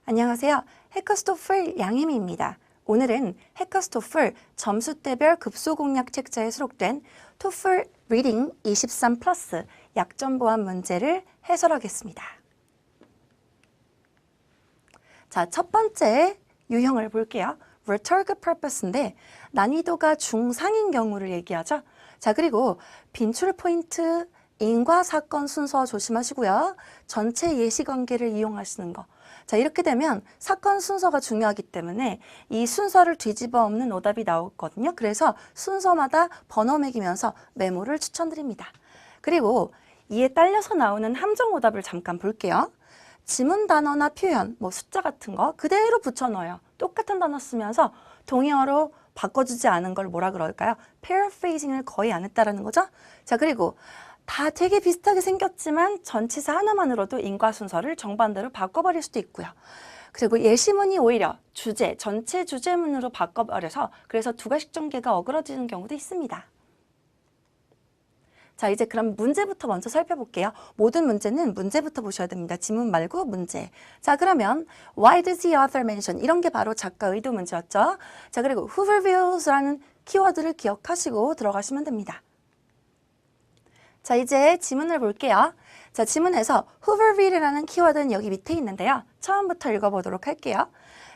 안녕하세요. 해커스토플 양혜미입니다. 오늘은 해커스토플 점수대별 급소공략 책자에 수록된 토플 리딩 23 플러스 약점 보완 문제를 해설하겠습니다. 자, 첫 번째 유형을 볼게요. Rhetorical purpose인데 난이도가 중상인 경우를 얘기하죠. 자, 그리고 빈출 포인트, 인과 사건 순서 조심하시고요. 전체 예시관계를 이용하시는 거. 자, 이렇게 되면 사건 순서가 중요하기 때문에 이 순서를 뒤집어 엎는 오답이 나오거든요. 그래서 순서마다 번호 매기면서 메모를 추천드립니다. 그리고 이에 딸려서 나오는 함정 오답을 잠깐 볼게요. 지문 단어나 표현, 숫자 같은 거 그대로 붙여넣어요. 똑같은 단어 쓰면서 동의어로 바꿔주지 않은 걸 뭐라 그럴까요? paraphrasing을 거의 안 했다라는 거죠. 자, 그리고 다 되게 비슷하게 생겼지만 전치사 하나만으로도 인과 순서를 정반대로 바꿔버릴 수도 있고요. 그리고 예시문이 오히려 주제, 전체 주제문으로 바꿔버려서 그래서 두 가지 전개가 어그러지는 경우도 있습니다. 자, 이제 그럼 문제부터 먼저 살펴볼게요. 모든 문제는 문제부터 보셔야 됩니다. 지문 말고 문제. 자, 그러면 Why does the author mention? 이런 게 바로 작가 의도 문제였죠. 자, 그리고 who reveals라는 키워드를 기억하시고 들어가시면 됩니다. 자, 이제 지문을 볼게요. 자, 지문에서 who reveal이라는 키워드는 여기 밑에 있는데요. 처음부터 읽어보도록 할게요.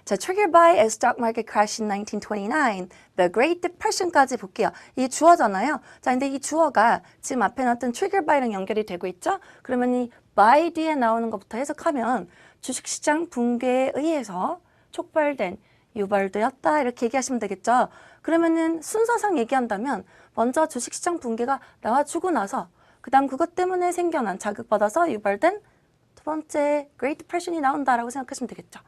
자, triggered by a stock market crash in 1929, the Great Depression까지 볼게요. 이 주어잖아요. 자, 근데 이 주어가 지금 앞에 나왔던 triggered by랑 연결이 되고 있죠? 그러면 이 by 뒤에 나오는 것부터 해석하면 주식시장 붕괴에 의해서 촉발된, 유발되었다 이렇게 얘기하시면 되겠죠? 그러면은 순서상 얘기한다면 먼저 주식시장 붕괴가 나와주고 나서 그 다음 그것 때문에 생겨난 자극받아서 유발된 두 번째 Great Depression이 나온다라고 생각하시면 되겠죠.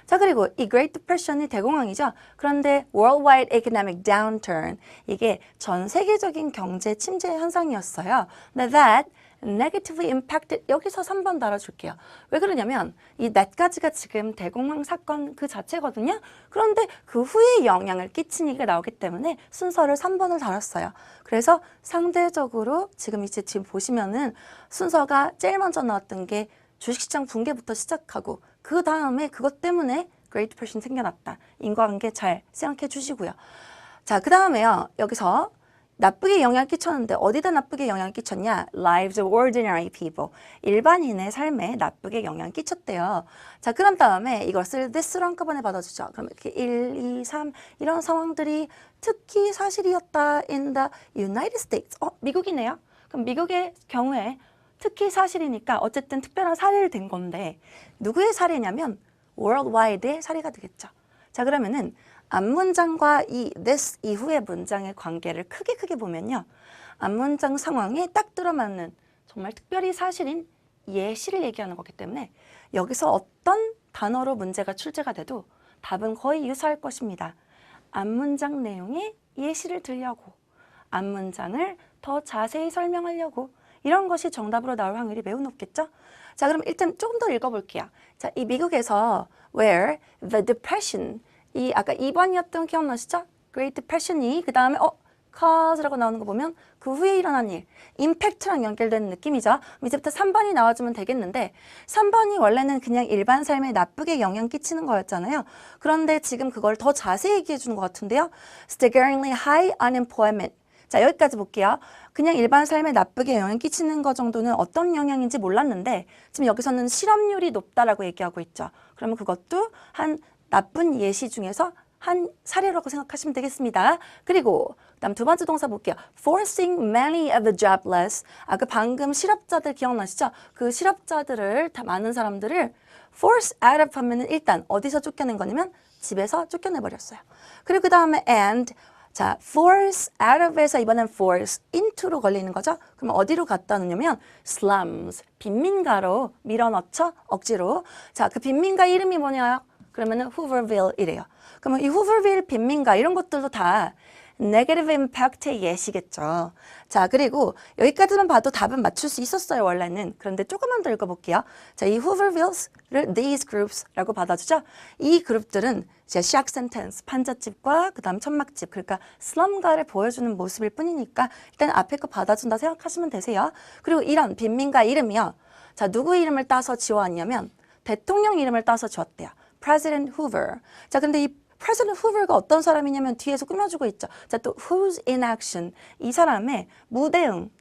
자, 그리고 이 Great Depression이 대공황이죠. 그런데 Worldwide Economic Downturn, 이게 전 세계적인 경제 침체 현상이었어요. 근데 that negatively impacted, 여기서 3번 달아줄게요. 왜 그러냐면 이 that까지가 지금 대공황 사건 그 자체거든요. 그런데 그 후에 영향을 끼친 얘기가 나오기 때문에 순서를 3번을 달았어요. 그래서 상대적으로 지금 보시면은 순서가 제일 먼저 나왔던 게 주식시장 붕괴부터 시작하고 그 다음에 그것 때문에 Great Depression 생겨났다. 인과관계 잘 생각해 주시고요. 자, 그 다음에요. 여기서 나쁘게 영향을 끼쳤는데 어디다 나쁘게 영향을 끼쳤냐? Lives of ordinary people. 일반인의 삶에 나쁘게 영향을 끼쳤대요. 자, 그런 다음에 이것을 this로 한꺼번에 받아주죠. 그럼 이렇게 1, 2, 3 이런 상황들이 특히 사실이었다 in the United States. 미국이네요. 그럼 미국의 경우에 특히 사실이니까 어쨌든 특별한 사례를 된 건데 누구의 사례냐면 worldwide의 사례가 되겠죠. 자, 그러면은 앞문장과 이 this 이후의 문장의 관계를 크게 보면요. 앞문장 상황에 딱 들어맞는 정말 특별히 사실인 예시를 얘기하는 거기 때문에 여기서 어떤 단어로 문제가 출제가 돼도 답은 거의 유사할 것입니다. 앞문장 내용에 예시를 들려고, 앞문장을 더 자세히 설명하려고 이런 것이 정답으로 나올 확률이 매우 높겠죠? 자, 그럼 일단 조금 더 읽어볼게요. 자, 이 미국에서 where the depression, 이 아까 2번이었던 기억나시죠? Great Depression이 그 다음에 cause라고 나오는 거 보면 그 후에 일어난 일, impact랑 연결되는 느낌이죠. 이제부터 3번이 나와주면 되겠는데 3번이 원래는 그냥 일반 삶에 나쁘게 영향 끼치는 거였잖아요. 그런데 지금 그걸 더 자세히 얘기해 주는 것 같은데요. Staggeringly high unemployment. 자, 여기까지 볼게요. 그냥 일반 삶에 나쁘게 영향 끼치는 것 정도는 어떤 영향인지 몰랐는데 지금 여기서는 실업률이 높다라고 얘기하고 있죠. 그러면 그것도 한 나쁜 예시 중에서 한 사례라고 생각하시면 되겠습니다. 그리고 그다음 두 번째 동사 볼게요. Forcing many of the jobless. 그 방금 실업자들 기억나시죠? 그 실업자들을 다 많은 사람들을 force out of 하면은 일단 어디서 쫓겨낸 거냐면 집에서 쫓겨내버렸어요. 그리고 그 다음에 and 자, force out of에서 이번엔 force into로 걸리는 거죠. 그럼 어디로 갖다 놓냐면 slums, 빈민가로 밀어넣죠. 억지로. 자, 그 빈민가 이름이 뭐냐? 그러면은 Hooverville이래요. 그러면 이 Hooverville 빈민가 이런 것들도 다 negative impact의 예시겠죠. 자, 그리고 여기까지만 봐도 답은 맞출 수 있었어요, 원래는. 그런데 조금만 더 읽어볼게요. 자, 이 Hoovervilles를 these groups라고 받아주죠. 이 그룹들은 이제 shock sentence, 판잣집과 그 다음 천막집, 그러니까 슬럼가를 보여주는 모습일 뿐이니까 일단 앞에 거 받아준다 생각하시면 되세요. 그리고 이런 빈민가 이름이요. 자, 누구 이름을 따서 지어왔냐면 대통령 이름을 따서 지었대요. President Hoover. 자, 근데 이 President Hoover가 어떤 사람이냐면 뒤에서 꾸며주고 있죠. 자, 또 who's in action. 이 사람의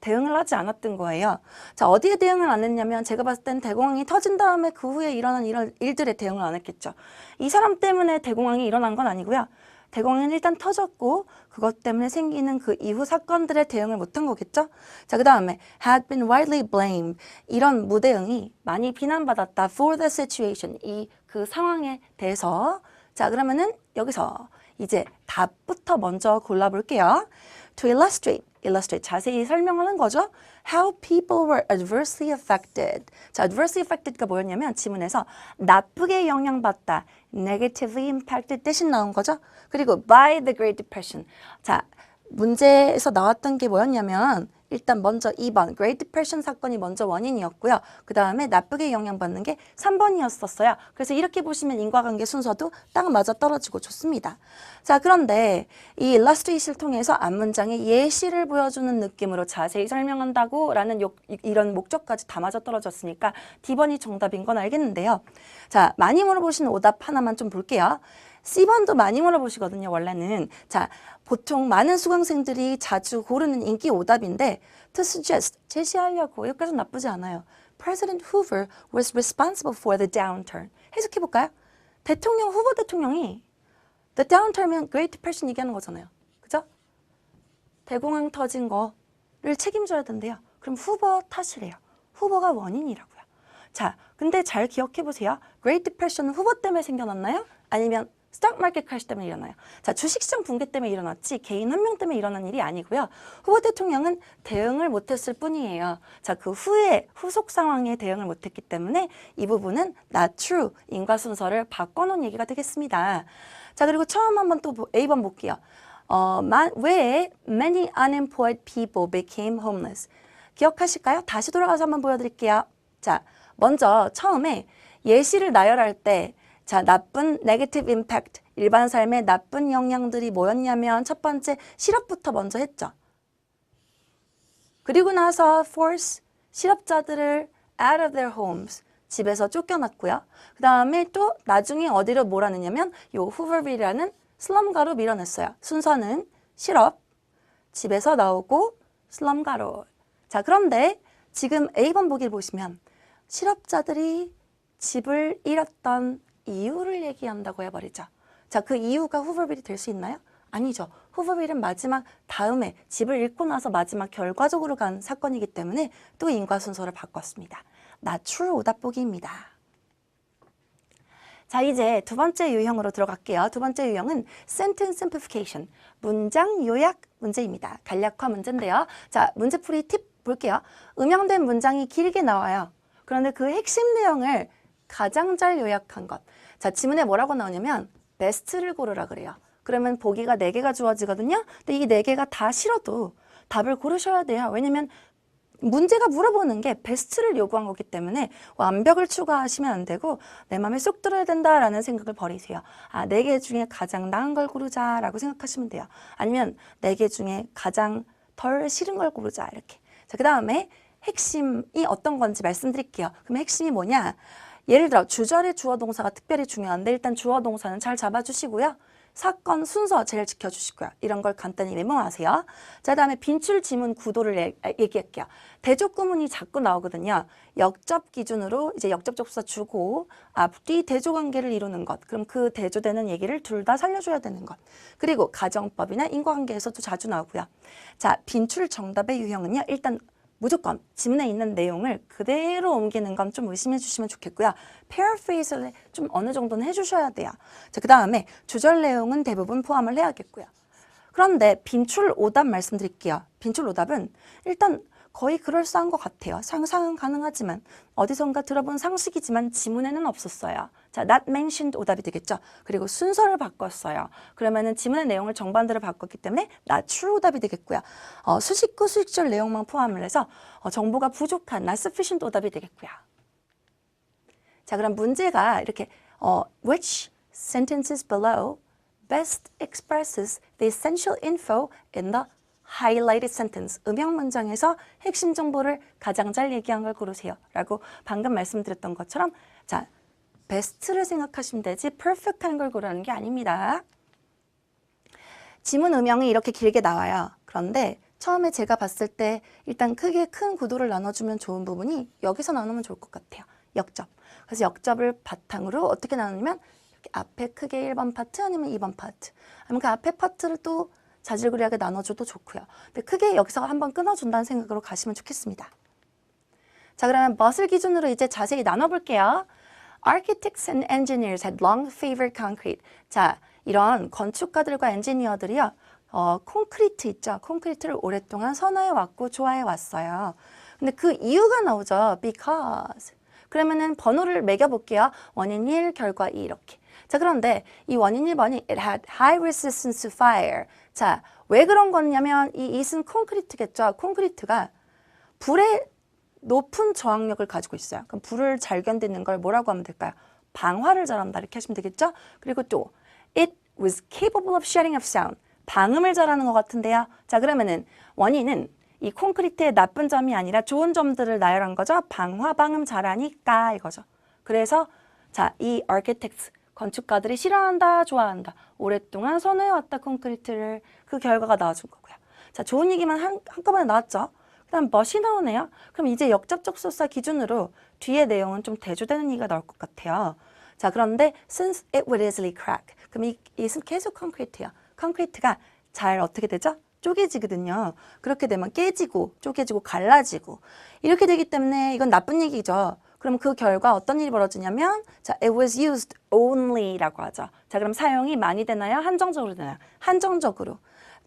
대응을 하지 않았던 거예요. 자, 어디에 대응을 안 했냐면 제가 봤을 땐 대공황이 터진 다음에 그 후에 일어난 이런 일들에 대응을 안 했겠죠. 이 사람 때문에 대공황이 일어난 건 아니고요. 대공황은 일단 터졌고 그것 때문에 생기는 그 이후 사건들에 대응을 못한 거겠죠. 자, 그 다음에 had been widely blamed. 이런 무대응이 많이 비난받았다. for the situation. 그 상황에 대해서. 자, 그러면은 여기서 이제 답부터 먼저 골라볼게요. To illustrate, 자세히 설명하는 거죠. How people were adversely affected. 자, adversely affected가 뭐였냐면 지문에서 나쁘게 영향받다, negatively impacted 대신 나온 거죠. 그리고 by the Great Depression. 자, 문제에서 나왔던 게 뭐였냐면 일단 먼저 2번 Great Depression 사건이 먼저 원인이었고요. 그 다음에 나쁘게 영향받는 게 3번이었었어요. 그래서 이렇게 보시면 인과관계 순서도 딱 맞아 떨어지고 좋습니다. 자, 그런데 이 일러스트레이션을 통해서 앞문장에 예시를 보여주는 느낌으로 자세히 설명한다고 라는 이런 목적까지 다 맞아 떨어졌으니까 D번이 정답인 건 알겠는데요. 자, 많이 물어보시는 오답 하나만 좀 볼게요. C번도 많이 물어보시거든요, 원래는. 자, 보통 많은 수강생들이 자주 고르는 인기 오답인데 to suggest, 제시하려고 여기까지는 나쁘지 않아요. President Hoover was responsible for the downturn. 해석해볼까요? 후보 대통령이 the downturn면 Great Depression 얘기하는 거잖아요. 그죠? 대공황 터진 거를 책임져야 된대요. 그럼 후보 탓이래요. 후보가 원인이라고요. 자, 근데 잘 기억해보세요. Great Depression은 후보 때문에 생겨났나요? 아니면 스톡 마켓 크래시 때문에 일어나요. 자, 주식시장 붕괴 때문에 일어났지 개인 한 명 때문에 일어난 일이 아니고요. 후보 대통령은 대응을 못했을 뿐이에요. 자, 그 후에 후속 상황에 대응을 못했기 때문에 이 부분은 not true, 인과 순서를 바꿔놓은 얘기가 되겠습니다. 자, 그리고 처음 한번 또 A번 볼게요. 왜 many unemployed people became homeless? 기억하실까요? 다시 돌아가서 한번 보여드릴게요. 자, 먼저 처음에 예시를 나열할 때 자, 나쁜 negative impact, 일반 삶에 나쁜 영향들이 뭐였냐면 첫 번째 실업부터 먼저 했죠. 그리고 나서 force, 실업자들을 out of their homes, 집에서 쫓겨났고요. 그 다음에 또 나중에 어디로 몰아내냐면 요 후버빌이라는 슬럼가로 밀어냈어요. 순서는 실업, 집에서 나오고 슬럼가로. 자, 그런데 지금 A번 보기를 보시면 실업자들이 집을 잃었던 이유를 얘기한다고 해버리죠. 자, 그 이유가 후버빌이 될 수 있나요? 아니죠. 후버빌은 마지막 다음에 집을 잃고 나서 마지막 결과적으로 간 사건이기 때문에 또 인과 순서를 바꿨습니다. not true 오답 보기입니다. 자, 이제 두 번째 유형으로 들어갈게요. 두 번째 유형은 sentence simplification, 문장 요약 문제입니다. 간략화 문제인데요. 자, 문제풀이 팁 볼게요. 음영된 문장이 길게 나와요. 그런데 그 핵심 내용을 가장 잘 요약한 것. 자, 지문에 뭐라고 나오냐면 베스트를 고르라 그래요. 그러면 보기가 4개가 주어지거든요. 근데 이 4개가 다 싫어도 답을 고르셔야 돼요. 왜냐면 문제가 물어보는 게 베스트를 요구한 거기 때문에 완벽을 추구하시면 안 되고 내 마음에 쏙 들어야 된다라는 생각을 버리세요. 아, 4개 중에 가장 나은 걸 고르자라고 생각하시면 돼요. 아니면 4개 중에 가장 덜 싫은 걸 고르자 이렇게. 자, 그 다음에 핵심이 어떤 건지 말씀드릴게요. 그럼 핵심이 뭐냐? 예를 들어 주절의 주어 동사가 특별히 중요한데 일단 주어 동사는 잘 잡아주시고요. 사건 순서 제일 지켜주시고요. 이런 걸 간단히 메모하세요. 자, 다음에 빈출 지문 구도를 얘기할게요. 대조 구문이 자꾸 나오거든요. 역접 기준으로 이제 역접 접수사 주고 앞뒤 대조 관계를 이루는 것. 그럼 그 대조되는 얘기를 둘 다 살려줘야 되는 것. 그리고 가정법이나 인과관계에서도 자주 나오고요. 자, 빈출 정답의 유형은요. 일단 무조건 지문에 있는 내용을 그대로 옮기는 건 좀 의심해 주시면 좋겠고요. paraphrase를 좀 어느 정도는 해주셔야 돼요. 자, 그 다음에 주절 내용은 대부분 포함을 해야겠고요. 그런데 빈출 오답 말씀드릴게요. 빈출 오답은 일단 거의 그럴싸한 것 같아요. 상상은 가능하지만 어디선가 들어본 상식이지만 지문에는 없었어요. 자, not mentioned 오답이 되겠죠. 그리고 순서를 바꿨어요. 그러면은 지문의 내용을 정반대로 바꿨기 때문에 not true 오답이 되겠고요. 수식구, 수식절 내용만 포함을 해서 정보가 부족한 not sufficient 오답이 되겠고요. 자, 그럼 문제가 이렇게 which sentences below best expresses the essential info in the highlighted sentence. 음영 문장에서 핵심 정보를 가장 잘 얘기한 걸 고르세요. 라고 방금 말씀드렸던 것처럼 자, best를 생각하시면 되지 perfect한 걸 고르는 게 아닙니다. 지문 음영이 이렇게 길게 나와요. 그런데 처음에 제가 봤을 때 일단 크게 큰 구도를 나눠주면 좋은 부분이 여기서 나누면 좋을 것 같아요. 역접. 그래서 역접을 바탕으로 어떻게 나누냐면 이렇게 앞에 크게 1번 파트 아니면 2번 파트 아니면 그 앞에 파트를 또 자질구레하게 나눠줘도 좋고요. 근데 크게 여기서 한번 끊어준다는 생각으로 가시면 좋겠습니다. 자, 그러면 멋을 기준으로 이제 자세히 나눠볼게요. Architects and engineers had long favored concrete. 자, 이런 건축가들과 엔지니어들이요. 콘크리트 있죠. 콘크리트를 오랫동안 선호해 왔고 좋아해 왔어요. 근데 그 이유가 나오죠. Because. 그러면은 번호를 매겨볼게요. 원인 1, 결과 2 이렇게. 자, 그런데 이 원인 1번이 It had high resistance to fire. 자, 왜 그런 거냐면 이 it은 콘크리트겠죠. 콘크리트가 불에 높은 저항력을 가지고 있어요. 그럼 불을 잘 견디는 걸 뭐라고 하면 될까요? 방화를 잘한다 이렇게 하시면 되겠죠? 그리고 또 It was capable of shedding of sound. 방음을 잘하는 것 같은데요. 자, 그러면은 원인은 이 콘크리트의 나쁜 점이 아니라 좋은 점들을 나열한 거죠. 방화, 방음 잘하니까 이거죠. 그래서 자, 이 architects, 건축가들이 싫어한다, 좋아한다. 오랫동안 선호해왔다 콘크리트를 그 결과가 나와준 거고요. 자, 좋은 얘기만 한꺼번에 나왔죠. 그 다음 멋이 나오네요. 그럼 이제 역접적 소사 기준으로 뒤에 내용은 좀 대조되는 얘기가 나올 것 같아요. 자, 그런데 since it would easily crack. 그럼 이 it은 계속 콘크리트야. 콘크리트가 잘 어떻게 되죠? 쪼개지거든요. 그렇게 되면 깨지고 쪼개지고 갈라지고 이렇게 되기 때문에 이건 나쁜 얘기죠. 그럼 그 결과 어떤 일이 벌어지냐면 자, it was used only라고 하죠. 자, 그럼 사용이 많이 되나요? 한정적으로 되나요? 한정적으로.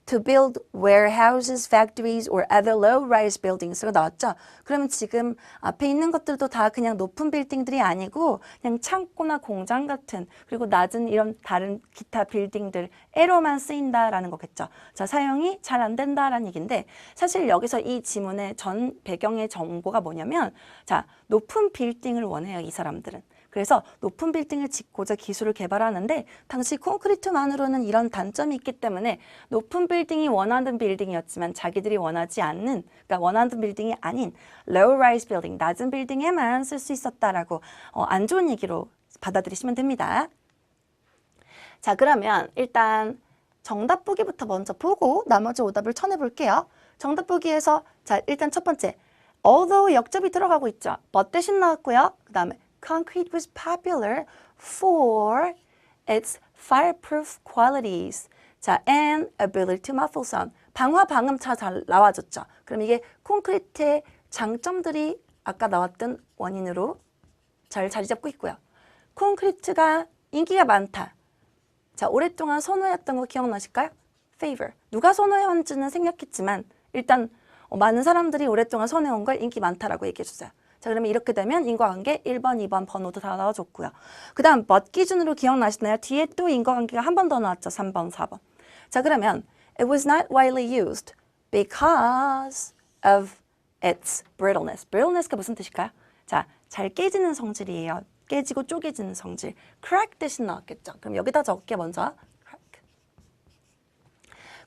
To build warehouses, factories, or other low-rise buildings가 나왔죠. 그러면 지금 앞에 있는 것들도 다 그냥 높은 빌딩들이 아니고 그냥 창고나 공장 같은 그리고 낮은 이런 다른 기타 빌딩들에로만 쓰인다라는 거겠죠. 자, 사용이 잘 안 된다라는 얘기인데 사실 여기서 이 지문의 전 배경의 정보가 뭐냐면 자, 높은 빌딩을 원해요, 이 사람들은. 그래서 높은 빌딩을 짓고자 기술을 개발하는데 당시 콘크리트만으로는 이런 단점이 있기 때문에 높은 빌딩이 원하는 빌딩이었지만 자기들이 원하지 않는, 그러니까 원하는 빌딩이 아닌 low-rise building, 낮은 빌딩에만 쓸 수 있었다라고 안 좋은 얘기로 받아들이시면 됩니다. 자, 그러면 일단 정답 보기부터 먼저 보고 나머지 오답을 쳐내볼게요. 정답 보기에서 자, 일단 첫 번째 although 역접이 들어가고 있죠. but 대신 나왔고요. 그 다음에 Concrete was popular for its fireproof qualities. 자, and ability to muffle sound. 방화, 방음차 잘 나와줬죠. 그럼 이게 콘크리트의 장점들이 아까 나왔던 원인으로 잘 자리 잡고 있고요. 콘크리트가 인기가 많다. 자, 오랫동안 선호했던 거 기억나실까요? Favor. 누가 선호해왔는지는 생략했지만 일단 많은 사람들이 오랫동안 선호해온 걸 인기 많다라고 얘기해줬어요. 자, 그러면 이렇게 되면 인과관계 1번, 2번 번호도 다 나와줬고요. 그 다음 but 기준으로 기억나시나요? 뒤에 또 인과관계가 한 번 더 나왔죠. 3번, 4번. 자, 그러면 it was not widely used because of its brittleness. brittleness가 무슨 뜻일까요? 자, 잘 깨지는 성질이에요. 깨지고 쪼개지는 성질. crack 대신 나왔겠죠. 그럼 여기다 적을게 먼저. crack.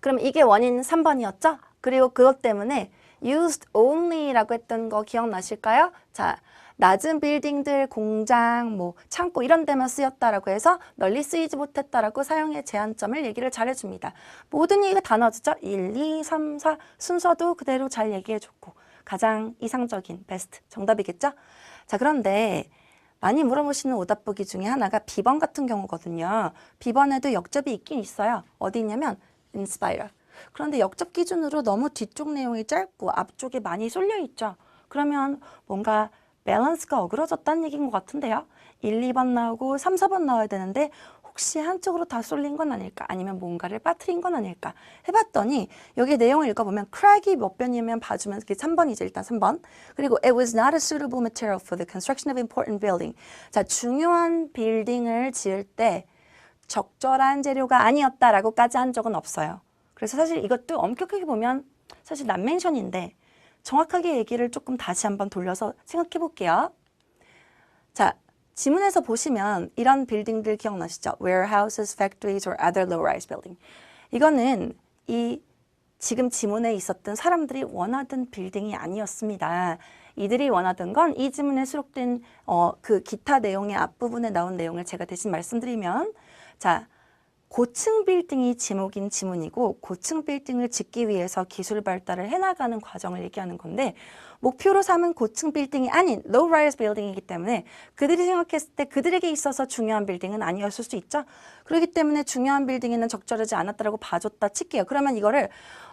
그럼 이게 원인 3번이었죠? 그리고 그것 때문에 used only라고 했던 거 기억나실까요? 자, 낮은 빌딩들, 공장, 뭐 창고 이런 데만 쓰였다라고 해서 널리 쓰이지 못했다라고 사용의 제한점을 얘기를 잘해줍니다. 모든 얘기가 다 나와주죠? 1, 2, 3, 4 순서도 그대로 잘 얘기해줬고 가장 이상적인 베스트 정답이겠죠? 자, 그런데 많이 물어보시는 오답 보기 중에 하나가 B번 같은 경우거든요. B번에도 역접이 있긴 있어요. 어디 있냐면 inspire. 그런데 역접 기준으로 너무 뒤쪽 내용이 짧고 앞쪽에 많이 쏠려 있죠. 그러면 뭔가 밸런스가 어그러졌다는 얘기인 것 같은데요. 1, 2번 나오고 3, 4번 나와야 되는데 혹시 한쪽으로 다 쏠린 건 아닐까? 아니면 뭔가를 빠뜨린 건 아닐까? 해봤더니 여기 내용을 읽어보면 crack이 몇 번이면 봐주면 그게 3번이죠. 일단 3번. 그리고 it was not a suitable material for the construction of important building. 자, 중요한 빌딩을 지을 때 적절한 재료가 아니었다라고까지 한 적은 없어요. 그래서 사실 이것도 엄격하게 보면 사실 난멘션인데 정확하게 얘기를 조금 다시 한번 돌려서 생각해 볼게요. 자, 지문에서 보시면 이런 빌딩들 기억나시죠? Warehouses, factories, or other low-rise building. 이거는 이 지금 지문에 있었던 사람들이 원하던 빌딩이 아니었습니다. 이들이 원하던 건 이 지문에 수록된 그 기타 내용의 앞부분에 나온 내용을 제가 대신 말씀드리면 자, 고층 빌딩이 제목인 지문이고 고층 빌딩을 짓기 위해서 기술 발달을 해나가는 과정을 얘기하는 건데 목표로 삼은 고층 빌딩이 아닌 low-rise 빌딩이기 때문에 그들이 생각했을 때 그들에게 있어서 중요한 빌딩은 아니었을 수 있죠. 그렇기 때문에 중요한 빌딩에는 적절하지 않았다라고 봐줬다 칠게요. 그러면 이거를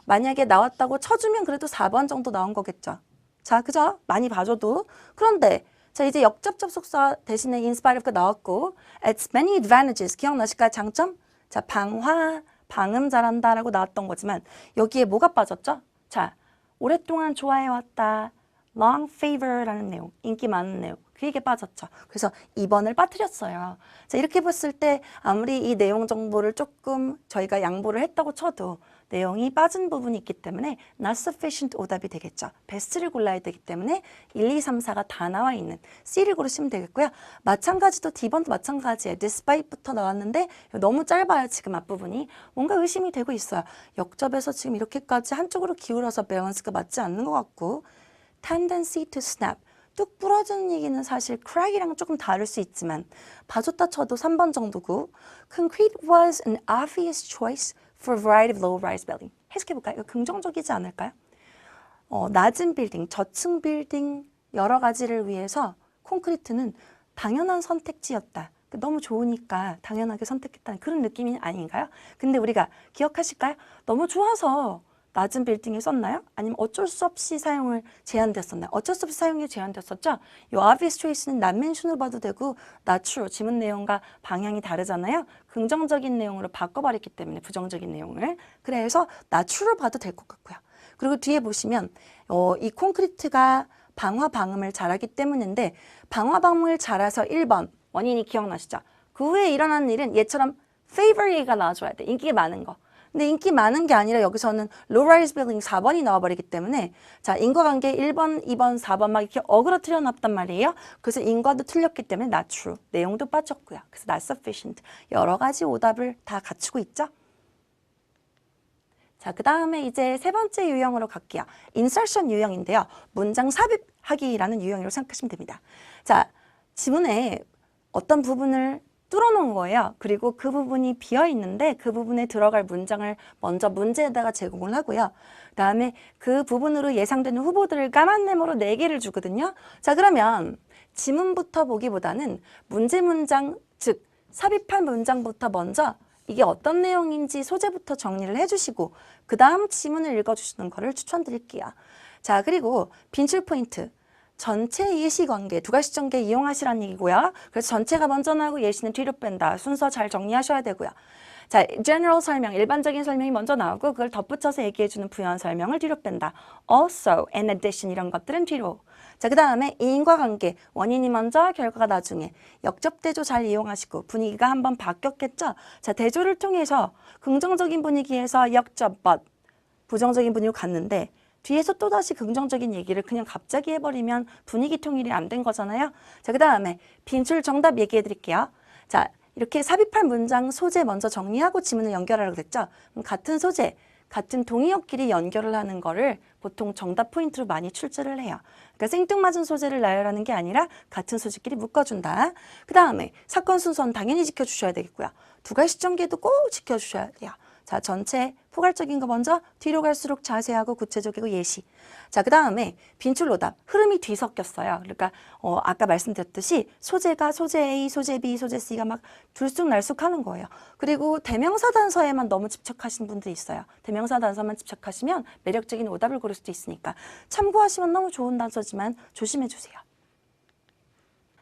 만약에 나왔다고 쳐주면 그래도 4번 정도 나온 거겠죠. 자, 그죠? 많이 봐줘도. 그런데 자, 이제 역접 접속사 대신에 in spite of가 나왔고 its many advantages 기억나실까요? 장점? 자, 방음 잘한다라고 나왔던 거지만 여기에 뭐가 빠졌죠? 자, 오랫동안 좋아해왔다. long favor라는 내용, 인기 많은 내용. 그게 빠졌죠. 그래서 2번을 빠뜨렸어요. 자, 이렇게 봤을 때 아무리 이 내용 정보를 조금 저희가 양보를 했다고 쳐도 내용이 빠진 부분이 있기 때문에 not sufficient 오답이 되겠죠. 베스트를 골라야 되기 때문에 1, 2, 3, 4가 다 나와 있는 C를 고르시면 되겠고요. 마찬가지도 D번도 마찬가지예요. despite부터 나왔는데 너무 짧아요. 지금 앞부분이. 뭔가 의심이 되고 있어요. 역접에서 지금 이렇게까지 한쪽으로 기울어서 밸런스가 맞지 않는 것 같고 tendency to snap 뚝 부러지는 얘기는 사실 crack이랑 조금 다를 수 있지만 봐줬다 쳐도 3번 정도고 concrete was an obvious choice for a variety of low-rise building. 해석해볼까요? 이거 긍정적이지 않을까요? 낮은 빌딩, 저층 빌딩 여러 가지를 위해서 콘크리트는 당연한 선택지였다. 너무 좋으니까 당연하게 선택했다는 그런 느낌이 아닌가요? 근데 우리가 기억하실까요? 너무 좋아서 낮은 빌딩에 썼나요? 아니면 어쩔 수 없이 사용을 제한됐었나요? 어쩔 수 없이 사용이 제한됐었죠? 이 obvious choice는 not mention으로 봐도 되고 not true, 지문 내용과 방향이 다르잖아요? 긍정적인 내용으로 바꿔버렸기 때문에 부정적인 내용을. 그래서 not true로 봐도 될 것 같고요. 그리고 뒤에 보시면 이 콘크리트가 방화 방음을 잘하기 때문인데 방화 방음을 잘해서 1번 원인이 기억나시죠? 그 후에 일어나는 일은 얘처럼 favorite가 나와줘야 돼. 인기가 많은 거. 근데 인기 많은 게 아니라 여기서는 low-rise building 4번이 나와버리기 때문에 자 인과관계 1번, 2번, 4번 막 이렇게 어그러뜨려 놨단 말이에요. 그래서 인과도 틀렸기 때문에 not true. 내용도 빠졌고요. 그래서 not sufficient. 여러 가지 오답을 다 갖추고 있죠. 자, 그 다음에 이제 세 번째 유형으로 갈게요. insertion 유형인데요. 문장 삽입하기라는 유형으로 생각하시면 됩니다. 자, 지문에 어떤 부분을 뚫어놓은 거예요. 그리고 그 부분이 비어 있는데 그 부분에 들어갈 문장을 먼저 문제에다가 제공을 하고요. 그 다음에 그 부분으로 예상되는 후보들을 까만 네모로 4개를 주거든요. 자, 그러면 지문부터 보기보다는 문제 문장, 즉 삽입할 문장부터 먼저 이게 어떤 내용인지 소재부터 정리를 해주시고 그 다음 지문을 읽어주시는 거를 추천드릴게요. 자, 그리고 빈출 포인트. 전체 예시 관계, 두 가지 전개 이용하시라는 얘기고요. 그래서 전체가 먼저 나오고 예시는 뒤로 뺀다. 순서 잘 정리하셔야 되고요. 자, general 설명, 일반적인 설명이 먼저 나오고 그걸 덧붙여서 얘기해주는 부연 설명을 뒤로 뺀다. also, in addition 이런 것들은 뒤로. 자, 그 다음에 인과관계, 원인이 먼저, 결과가 나중에. 역접대조 잘 이용하시고 분위기가 한번 바뀌었겠죠? 자, 대조를 통해서 긍정적인 분위기에서 역접, but 부정적인 분위기로 갔는데 뒤에서 또다시 긍정적인 얘기를 그냥 갑자기 해버리면 분위기 통일이 안 된 거잖아요. 자, 그 다음에 빈출 정답 얘기해 드릴게요. 자, 이렇게 삽입할 문장 소재 먼저 정리하고 지문을 연결하라고 그랬죠. 그럼 같은 소재, 같은 동의어끼리 연결을 하는 거를 보통 정답 포인트로 많이 출제를 해요. 그러니까 생뚱맞은 소재를 나열하는 게 아니라 같은 소재끼리 묶어준다. 그 다음에 사건 순서는 당연히 지켜주셔야 되겠고요. 두 가지 시점계도 꼭 지켜주셔야 돼요. 자, 전체 포괄적인 거 먼저 뒤로 갈수록 자세하고 구체적이고 예시. 자, 그 다음에 빈출오답. 흐름이 뒤섞였어요. 그러니까 아까 말씀드렸듯이 소재가 소재 A, 소재 B, 소재 C가 막 들쑥날쑥 하는 거예요. 그리고 대명사 단서에만 너무 집착하시는 분들이 있어요. 대명사 단서만 집착하시면 매력적인 오답을 고를 수도 있으니까 참고하시면 너무 좋은 단서지만 조심해 주세요.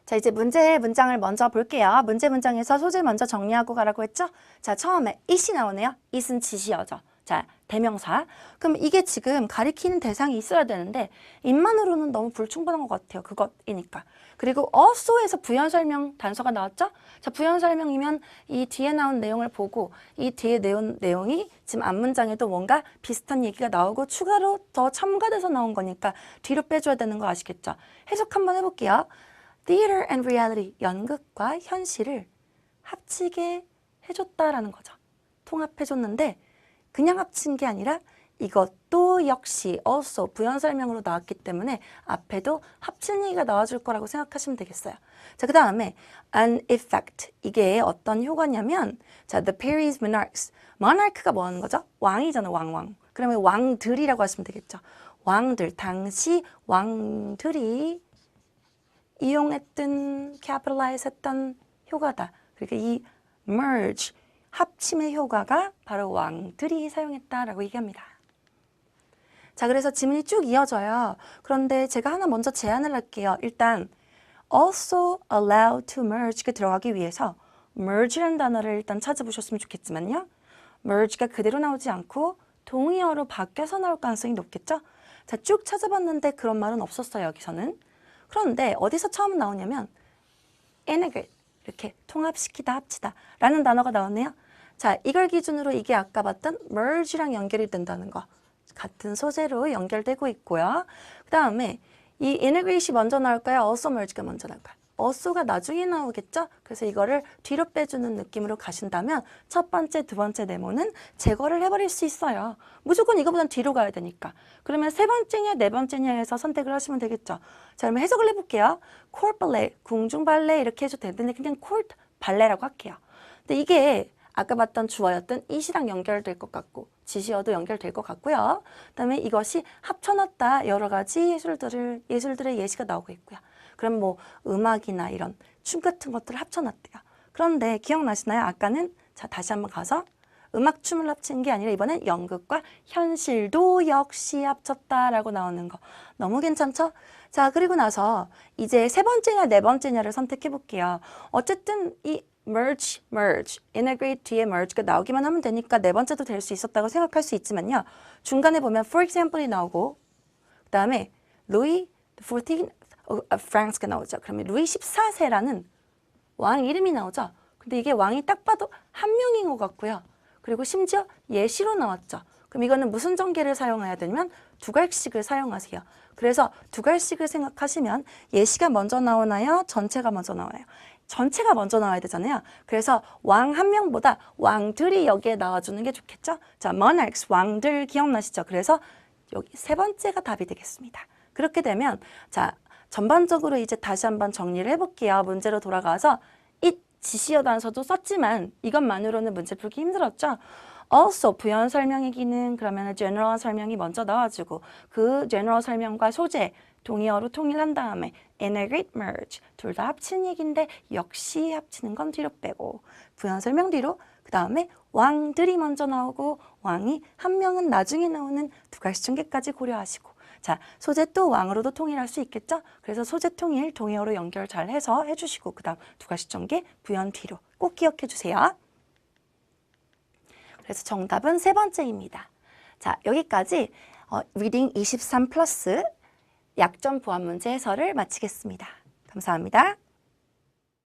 자, 이제 문제 문장을 먼저 볼게요. 문제 문장에서 소재 먼저 정리하고 가라고 했죠? 자, 처음에 it이 나오네요. it은 지시어죠. 자, 대명사. 그럼 이게 지금 가리키는 대상이 있어야 되는데 it만으로는 너무 불충분한 것 같아요. 그것이니까. 그리고 also에서 부연 설명 단서가 나왔죠? 자, 부연 설명이면 이 뒤에 나온 내용을 보고 이 뒤에 내용이 지금 앞문장에도 뭔가 비슷한 얘기가 나오고 추가로 더 첨가돼서 나온 거니까 뒤로 빼줘야 되는 거 아시겠죠? 해석 한번 해볼게요. Theater and reality, 연극과 현실을 합치게 해줬다라는 거죠. 통합해줬는데 그냥 합친 게 아니라 이것도 역시 also 부연 설명으로 나왔기 때문에 앞에도 합친 얘기가 나와줄 거라고 생각하시면 되겠어요. 자, 그 다음에 an effect. 이게 어떤 효과냐면 자, the Paris monarchs. monarch가 뭐 하는 거죠? 왕이잖아, 왕. 그러면 왕들이라고 하시면 되겠죠. 왕들, 당시 왕들이 이용했던, capitalize 했던 효과다. 그러니까 이 merge, 합침의 효과가 바로 왕들이 사용했다라고 얘기합니다. 자, 그래서 지문이 쭉 이어져요. 그런데 제가 하나 먼저 제안을 할게요. 일단 also allowed to merge가 들어가기 위해서 merge라는 단어를 일단 찾아보셨으면 좋겠지만요. merge가 그대로 나오지 않고 동의어로 바뀌어서 나올 가능성이 높겠죠? 자, 쭉 찾아봤는데 그런 말은 없었어요, 여기서는. 그런데 어디서 처음 나오냐면 integrate, 이렇게 통합시키다, 합치다 라는 단어가 나오네요. 자, 이걸 기준으로 이게 아까 봤던 merge랑 연결이 된다는 거. 같은 소재로 연결되고 있고요. 그 다음에 이 integrate이 먼저 나올까요? also merge가 먼저 나올까요? also가 나중에 나오겠죠? 그래서 이거를 뒤로 빼주는 느낌으로 가신다면 첫 번째, 두 번째 네모는 제거를 해버릴 수 있어요. 무조건 이거보단 뒤로 가야 되니까. 그러면 세 번째냐, 네 번째냐 해서 선택을 하시면 되겠죠. 자, 그러면 해석을 해볼게요. court ballet, 궁중 발레 이렇게 해도 되는데 그냥 court 발레라고 할게요. 근데 이게 아까 봤던 주어였던 it이랑 연결될 것 같고 지시어도 연결될 것 같고요. 그다음에 이것이 합쳐놨다 여러 가지 예술들의 예시가 나오고 있고요. 그럼 뭐 음악이나 이런 춤 같은 것들을 합쳐놨대요. 그런데 기억나시나요? 아까는 자 다시 한번 가서 음악, 춤을 합친 게 아니라 이번엔 연극과 현실도 역시 합쳤다라고 나오는 거. 너무 괜찮죠? 자, 그리고 나서 이제 세 번째냐 네 번째냐를 선택해 볼게요. 어쨌든 이 merge, integrate 뒤에 merge가 나오기만 하면 되니까 네 번째도 될 수 있었다고 생각할 수 있지만요. 중간에 보면 for example이 나오고 그 다음에 Louis XIV France가 나오죠. 그러면 루이 14세라는 왕 이름이 나오죠. 근데 이게 왕이 딱 봐도 한 명인 것 같고요. 그리고 심지어 예시로 나왔죠. 그럼 이거는 무슨 전개를 사용해야 되냐면 두갈식을 사용하세요. 그래서 두갈식을 생각하시면 예시가 먼저 나오나요? 전체가 먼저 나와요? 전체가 먼저 나와야 되잖아요. 그래서 왕 한 명보다 왕들이 여기에 나와주는 게 좋겠죠? 자, monarchs, 왕들 기억나시죠? 그래서 여기 세 번째가 답이 되겠습니다. 그렇게 되면 자, 전반적으로 이제 다시 한번 정리를 해볼게요. 문제로 돌아가서 it 지시어 단서도 썼지만 이것만으로는 문제 풀기 힘들었죠? also 부연 설명의 기능 그러면 general 설명이 먼저 나와주고 그 general 설명과 소재 동의어로 통일한 다음에 integrate, merge 둘 다 합치는 얘기인데 역시 합치는 건 뒤로 빼고 부연 설명 뒤로 그 다음에 왕들이 먼저 나오고 왕이 한 명은 나중에 나오는 두갈시 전개까지 고려하시고 자, 소재 또 왕으로도 통일할 수 있겠죠? 그래서 소재 통일, 동의어로 연결 잘 해서 해주시고 그 다음 두갈시 전개, 부연 뒤로 꼭 기억해 주세요. 그래서 정답은 세 번째입니다. 자, 여기까지 리딩 23 플러스 약점 보완 문제 해설을 마치겠습니다. 감사합니다.